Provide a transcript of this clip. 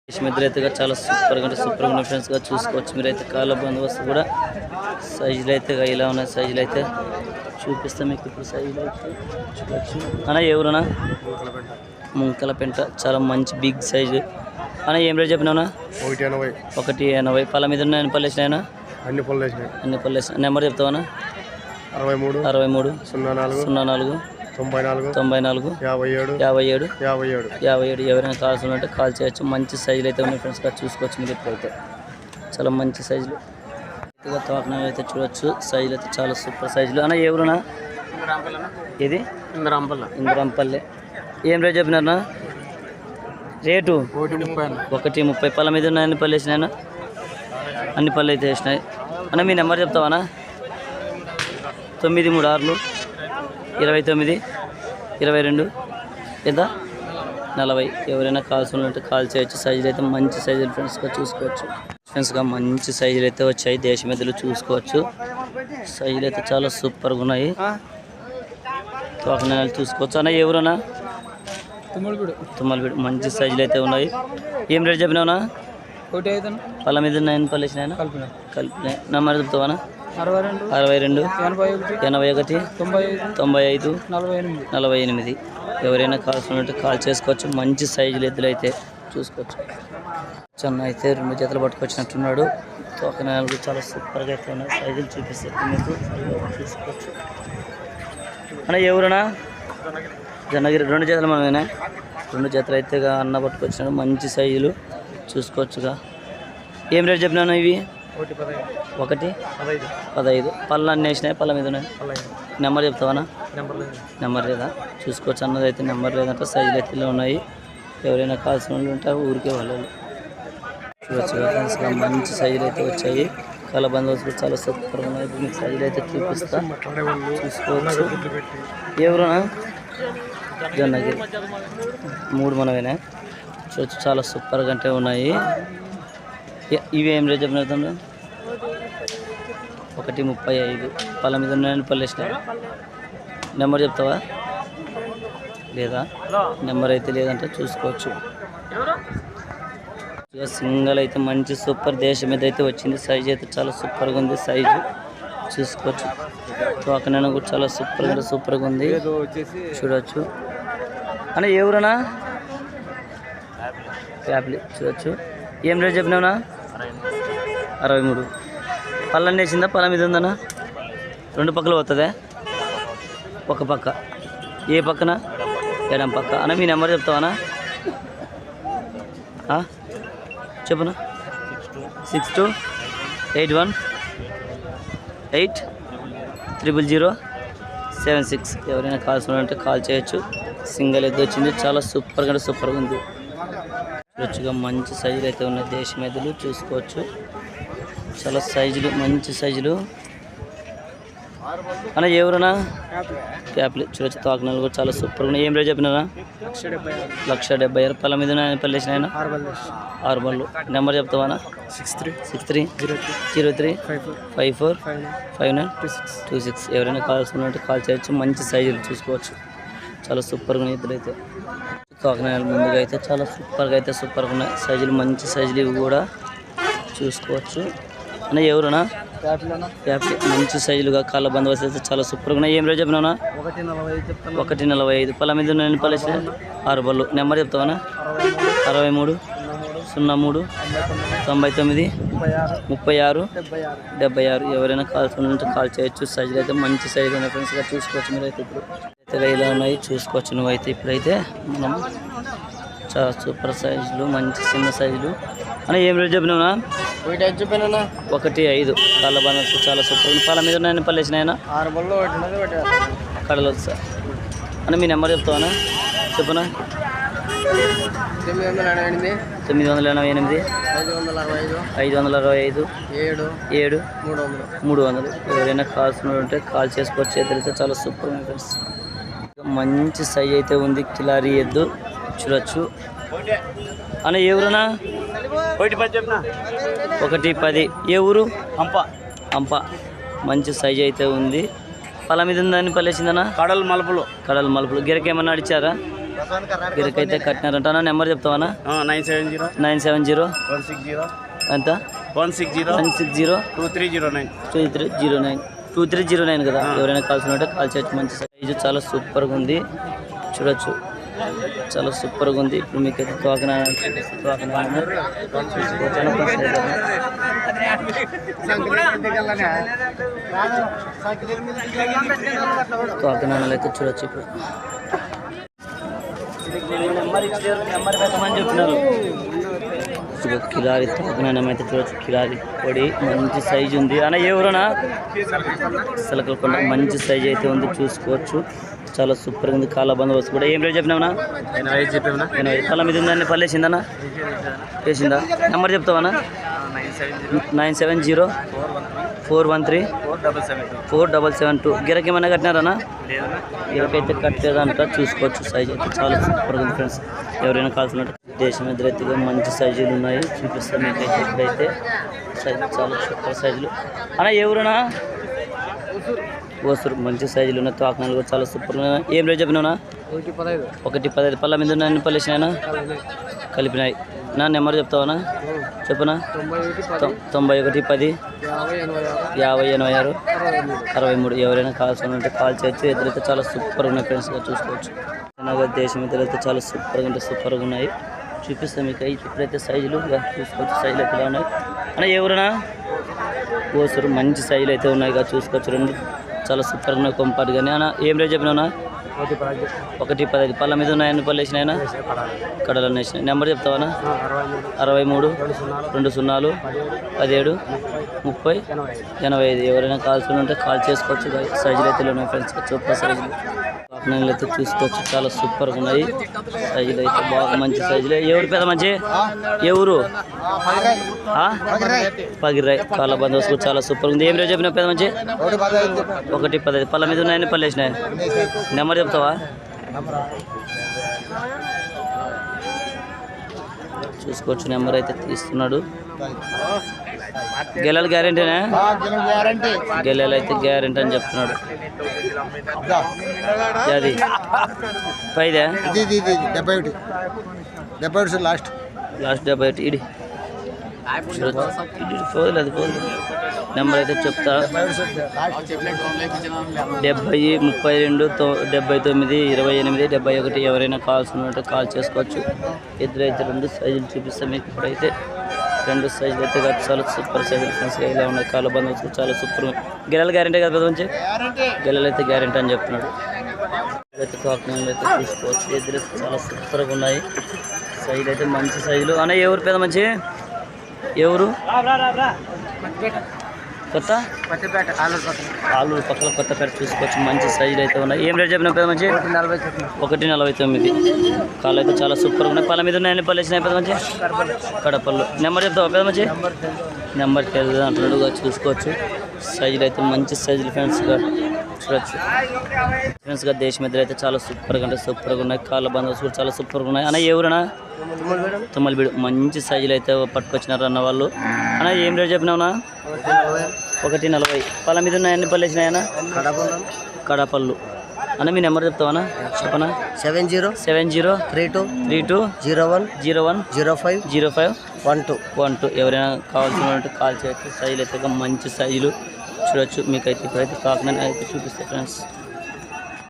మెదలు అయితే చాలా సూపర్గా అంటే సూపర్గా ఉన్న ఫ్రెండ్స్గా చూసుకోవచ్చు. మీరైతే కాళ్ళ బందోబస్తు కూడా సైజులు అయితే ఇలా ఉన్నాయి. సైజులు అయితే చూపిస్తాం మీకు ఇప్పుడు. సైజులు అయితే చూడవచ్చు అన్న. ఎవరునా ముంకల పెంట చాలా మంచి బిగ్ సైజు అన్న. ఏం రేట్ చెప్పినావునా? 180. పళ్ళ మీద ఉన్నాయి ఎన్ని పళ్ళు వేసినాయనా? అన్ని పళ్ళు వేసినాయి. నెంబర్ చెప్తావా? 63 04 94 57. ఎవరైనా కావాల్సి ఉంటే కాల్ చేయొచ్చు. మంచి సైజులు అయితే ఉన్నాయి ఫ్రెండ్స్గా చూసుకోవచ్చు. మీరు ఇప్పుడైతే చాలా మంచి సైజులు తోకనాలు అయితే చూడొచ్చు. సైజులు అయితే చాలా సూపర్ సైజులు అన్న. ఎవరునా? ఇది ఇంద్రాంపల్లె. ఏం రేట్ చెప్పినారనా? రేటు 130. పళ్ళ మీద ఉన్నాయి ఎన్ని పళ్ళు వేసినాయనా? అన్ని పళ్ళు అయితే వేసినాయి అన్న. మీ నెంబర్ చెప్తావానా? 93 29 22 ఎంత 40. ఎవరైనా కాల్స్ ఉన్నట్టు కాల్ చేయొచ్చు. సైజులు అయితే మంచి సైజులు ఫ్రెండ్స్గా చూసుకోవచ్చు. ఫ్రెండ్స్గా మంచి సైజులు అయితే వచ్చాయి. దేశమెదలు చూసుకోవచ్చు. సైజులు అయితే చాలా సూపర్గా ఉన్నాయి. తోకనాలు చూసుకోవచ్చు అన్న. ఎవరన్నా? తుమ్మలపీడు. మంచి సైజులు అయితే ఉన్నాయి. ఏం రేట్ చెప్పినావునా? పళ్ళ మీద ఎన్ని పళ్ళు వేసినాయన? కలిపినాయి. నెంబర్ చెప్తావానా? 62 81 95 48. ఎవరైనా కాల్స్ ఉన్నట్టు కాల్ చేసుకోవచ్చు. మంచి సైజులు ఎద్దులు అయితే చూసుకోవచ్చు. చిన్న అయితే 2 జతలు పట్టుకొచ్చినట్టున్నాడు. తోకనాలు చాలా సూపర్గా అయితే ఉన్నాయి. సైజులు చూపిస్తే మీకు చూసుకోవచ్చు అన్న. ఎవరునా? జనగిరి. 2 జతలు మనమేనా? 2 జతలు అయితే అన్న పట్టుకొచ్చినాడు. మంచి సైజులు చూసుకోవచ్చుగా. ఏం రేట్ చెప్పినాను ఇవి? 115. పళ్ళు అన్నీ వేసినాయి. పళ్ళ మీద ఉన్నాయి. నెంబర్ చెప్తావా? నెంబర్ లేదా? చూసుకోవచ్చు. అన్నది అయితే నెంబర్ లేదంటే సైజులు అయితే ఇలా ఉన్నాయి. ఎవరైనా కావాల్సిన వాళ్ళు ఉంటే ఊరికే వాళ్ళు చూడవచ్చు. మంచి సైజులు అయితే వచ్చాయి. కాళ్ళ బందోబస్తు చాలా సూపర్గా ఉన్నాయి. మీకు సైజులు అయితే చూపిస్తా చూసుకోవచ్చు. ఎవరునా? జొన్నగిరి. 3 మనమేనా? చూడవచ్చు. చాలా సూపర్గా అంటే ఉన్నాయి. ఇవి ఏం రేట్ చెప్పిన? 135. పళ్ళ మీద ఉన్నాయని పళ్ళు వేసినాయి. నెంబర్ చెప్తావా? లేదా? నెంబర్ అయితే లేదంటే చూసుకోవచ్చు. సింగల్ అయితే మంచి సూపర్ దేశం మీద అయితే వచ్చింది. సైజు అయితే చాలా సూపర్గా ఉంది. సైజు చూసుకోవచ్చు. తోకనైనా కూడా చాలా సూపర్గా ఉంది. చూడవచ్చు అన్న. ఎవరన్నా? ఫ్యామిలీ. చూడవచ్చు. ఏం రేట్ చెప్పినావునా? 63. పళ్ళన్నీ వేసిందా? పళ్ళ మీద ఉందన్నా? 2 పక్కలు పోతుందా? ఒక పక్క. ఏ పక్కన? ఎడం పక్క అన్న. మీ నెంబర్ చెప్తావానా? చెప్పునా? 62 81 8 00076. ఎవరైనా కాల్స్ ఉంటే కాల్ చేయొచ్చు. సింగల్ ఎద్దు వచ్చింది. చాలా సూపర్గా ఉంది. రుచిగా మంచి సైజులు అయితే ఉన్నాయి. దేశమెదలు చూసుకోవచ్చు. చాలా సైజులు మంచి సైజులు అన్న. ఎవరన్నా? క్యాప్లు. చూడొచ్చు. తోకనాలు కూడా చాలా సూపర్గా ఉన్నాయి. ఏం రేట్ చెప్పినారా? 170. పళ్ళ మీద పళ్ళు వేసినాయన? 6 బళ్ళు. నెంబర్ చెప్తావానా? 63 03 54 5926. ఎవరైనా కాల్స్ ఉన్నట్టు కాల్ చేయొచ్చు. మంచి సైజులు చూసుకోవచ్చు. చాలా సూపర్గా ఉన్నాయి ఇద్దరు అయితే. తోకనాలు ముందుగా అయితే చాలా సూపర్గా ఉన్నాయి. సైజులు మంచి సైజులు ఇవి కూడా చూసుకోవచ్చు అన్న. ఎవరునా? ఫ్యామిలీ. మంచి సైజులుగా కాళ్ళ బందోబస్తు అయితే చాలా సూపర్గా ఉన్నాయి. ఏం రేట్ చెప్పినావునా? 145. పళ్ళ మీద ఎన్ని పళ్ళు వేసినాయి? 6 బళ్ళు. నెంబర్ చెప్తావానా? 63 03 99 36 76. ఎవరైనా కాల్స్ ఉంటే కాల్ చేయొచ్చు. సైజులు అయితే మంచి సైజులు ఉన్నాయి ఫ్రెండ్స్గా చూసుకోవచ్చు. మీరైతే ఇప్పుడు అయితే ఇలా ఉన్నాయి చూసుకోవచ్చు. నువ్వైతే ఇప్పుడైతే మనం చాలా సూపర్ సైజులు మంచి చిన్న సైజులు అన్న. ఏం రేట్ చెప్పినావునా? 15. కాళ్ళ బందోబస్తు చాలా సూపర్. పళ్ళ మీద ఉన్నాయని పళ్ళు వేసినాయన? 6 బళ్ళు కడలు సార్ అన్న. మీ నెంబర్ చెప్తావానా? చెప్పునా? 988 565 7 300. ఎవరైనా కాల్స్ ఉంటే కాల్ చేసుకోవచ్చు. ఎదురైతే చాలా సూపర్ ఉంది ఫ్రెండ్స్. మంచి సైజ్ అయితే ఉంది. కిలారీ ఎద్దు చూడొచ్చు అన్న. ఎవరునా? 110. ఏ ఊరు? అంప. మంచి సైజ్ అయితే ఉంది. పళ్ళ మీద ఉందని పళ్ళు వేసిందన్నా? కడల మలుపులు. గిరకేమన్నా అడిచారా? గిరకైతే కట్టినారంట. నెంబర్ చెప్తావా? 970 ఎంత 160 2309 కదా. ఎవరైనా కాల్సిన ఉంటే కాల్ చేయొచ్చు. మంచి సైజు చాలా సూపర్గా ఉంది, చూడొచ్చు, చాలా సూపర్గా ఉంది. ఇప్పుడు మీకు అయితే తోకనాన తోకనాన్నలు అయితే చూడొచ్చు. ఇప్పుడు నెంబర్ పెట్టమని చెప్తున్నారు. కిలారి తోకనానం అయితే చూడొచ్చు. కిలారి పొడి మంచి సైజు ఉంది అన్న. ఎవరునా సలకలకొండ మంచి సైజు అయితే ఉంది, చూసుకోవచ్చు. చాలా సూపర్గా ఉంది. కాళ్ళ బందోబస్తు కూడా. ఏం రేట్ చెప్పినావునా? 80. కళ్ళ మీద ఉందండి. పల్లేసిందన్నా? వేసిందా? నెంబర్ చెప్తావా? 970 413 4772. గిరకి ఏమైనా కట్టినారన్నా? గిరకైతే కట్టేదంట, చూసుకోవచ్చు. సైజ్ అయితే చాలా సూపర్గా ఉంది ఫ్రెండ్స్. ఎవరైనా కాల్సినట్టు దేశం ఎదురైతే మంచి సైజులు ఉన్నాయి, చూపిస్తాను మీకైతే. ఇప్పుడైతే సైజు చాలా సూపర్ సైజులు అన్న. ఎవరునా? ఓసూరు మంచి సైజులు ఉన్నాయి. తోకనాలు కూడా చాలా సూపర్గా ఉన్నాయి. ఏం రేట్ చెప్పినావునా? 115. పళ్ళ మీద ఉన్నాయి పల్లేసినాయనా? కలిపినాయి. నా నెంబర్ చెప్తావా? చెప్పునా? 91 10 50 86 63. ఎవరైనా కాల్సిన ఉంటే కాల్ చేయొచ్చు. ఎదురైతే చాలా సూపర్గా ఉన్నాయి ఫ్రెండ్స్గా, చూసుకోవచ్చు. దేశం ఎదురైతే చాలా సూపర్గా ఉంటాయి, సూపర్గా ఉన్నాయి. చూపిస్తాను మీకు అయితే. ఇప్పుడైతే సైజులు చూసుకోవచ్చు. సైజులు అయితే ఇలా ఉన్నాయి అన్న. ఎవరునా? ఓసూరు మంచి సైజులు అయితే ఉన్నాయి, చూసుకోవచ్చు. రెండు చాలా సూపర్గా ఉన్నాయి, కొంపాటి. కానీ అన్న ఏం రేట్ చెప్పినావునా? 115. పళ్ళ మీద ఉన్నాయని పళ్ళు వేసినాయన? కడలు వేసినాయి. నెంబర్ చెప్తావా? 63 20 17 30 85. ఎవరైనా కాల్సిన ఉంటే కాల్ చేసుకోవచ్చు. సైజులు అయితే ఉన్నాయి ఫ్రెండ్స్, సూపర్ సైజులు. పాపనలు అయితే చూసుకోవచ్చు. చాలా సూపర్గా ఉన్నాయి. సైజులు అయితే బాగా మంచి సైజులే. ఎవరు పెద్ద మంచి? ఎవరు? పగిరాయి. కాళ్ళ బందోబస్తు చాలా సూపర్ ఉంది. ఏం రేట్ చెప్పిన పెద్ద మంచి? 115. పళ్ళ మీద ఉన్నాయని పళ్ళు వేసినాయి. నెంబర్ చెప్తావా? చూసుకోవచ్చు. నెంబర్ అయితే తీస్తున్నాడు. గెలలు గ్యారెంటీనా? గెలలు అయితే గ్యారెంటీ అని చెప్తున్నాడు. అది 5 71 లాస్ట్ 71. ఇది పోదు. నెంబర్ అయితే చెప్తా. 70 32 79 28 71. ఎవరైనా కాల్స్ ఉన్నట్టు కాల్ చేసుకోవచ్చు. ఎదురైతే రెండు సైజులు చూపిస్తాం మీకు. ఇప్పుడైతే రెండు సైజులు అయితే చాలా సూపర్ సైజులు ఫ్రెండ్స్ ఇలా ఉన్నాయి. కాళ్ళ బందోబస్తు చాలా సూపర్. గెలలు గ్యారెంటీ కదా పెద్ద మంచి? గెలలు అయితే గ్యారెంటీ అని చెప్తున్నాడు. అయితే తోకనాలు అయితే చూసుకోవచ్చు. ఎదురైతే చాలా సూపర్గా ఉన్నాయి. సైజులు అయితే మంచి సైజులు అన్న. ఎవరు పెద్ద మంచి? ఎవరు? కొత్త ఆలూరు పక్కన కొత్తపేట. చూసుకోవచ్చు. మంచి సైజులు అయితే ఉన్నాయి. ఏం రేట్ చెప్పిన పెద్ద మంచి? 149. కాళ్ళు అయితే చాలా సూపర్గా ఉన్నాయి. పళ్ళ మీద ఉన్నాయని పళ్ళు వేసినాయి పెద్ద మంచి? కడపళ్ళు. నెంబర్ చెప్తావా పెద్ద మంచి? నెంబర్ తెలియదు అంటున్నాడు. చూసుకోవచ్చు. సైజులు అయితే మంచి సైజులు ఫ్రెండ్స్గా చూడొచ్చు. ఫ్రెండ్స్గా దేశం ఎదురు అయితే చాలా సూపర్గా అంటే సూపర్గా ఉన్నాయి. కాళ్ళ బందోబస్తు కూడా చాలా సూపర్గా ఉన్నాయి అన్న. ఎవరన్నా? తుమ్మలబీడు. మంచి సైజులు అయితే పట్టుకొచ్చినారు అన్న వాళ్ళు. అన్న ఏం రేట్ చెప్పినావునా? 140. పళ్ళ మీద ఉన్నాయన్ని పళ్ళు వేసినాయన్నా? కడపళ్ళు. అన్న మీ నెంబర్ చెప్తావా? చెప్పనా? 70 32 01 05 12. ఎవరైనా కావాల్సిన కాల్ చేయొచ్చు. సైజులు అయితే మంచి సైజులు చూడొచ్చు. మీకైతే ఇప్పుడైతే కాకినాడ అయితే చూపిస్తాయి ఫ్రెండ్స్.